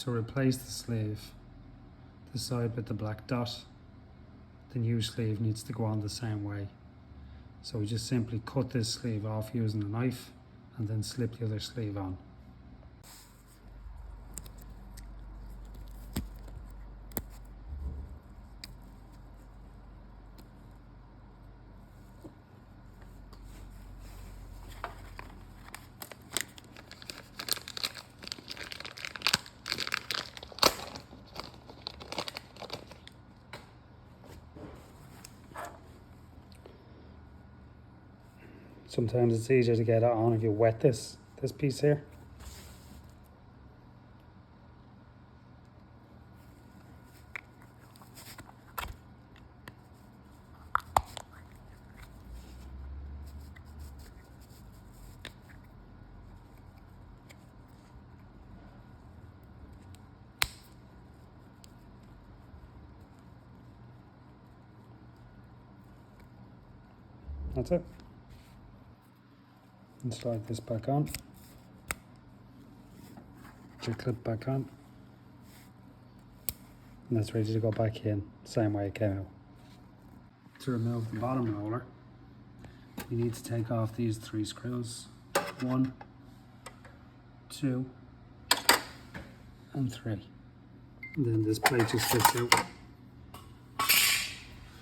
To replace the sleeve, the side with the black dot, the new sleeve needs to go on the same way. So we just simply cut this sleeve off using a knife and then slip the other sleeve on. Sometimes it's easier to get it on if you wet this piece here. That's it. And slide this back on. Put your clip back on. And that's ready to go back in, same way it came out. To remove the bottom roller, you need to take off these 3 screws. 1, 2, and 3. And then this plate just slips out.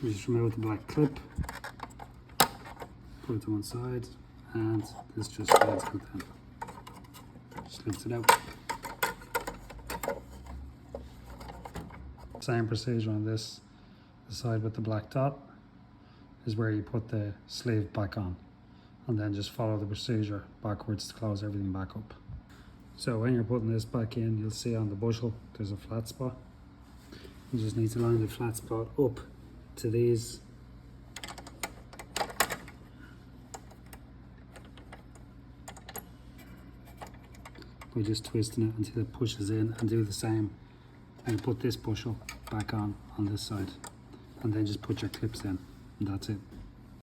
You just remove the black clip, put it to one side, and this just slides out then. Slips it out. Same procedure on this. The side with the black dot is where you put the sleeve back on, and then just follow the procedure backwards to close everything back up. So when you're putting this back in, you'll see on the bushel there's a flat spot. You just need to line the flat spot up to these. By just twisting it until it pushes in, and do the same and put this bushel back on this side, and then just put your clips in, and that's it.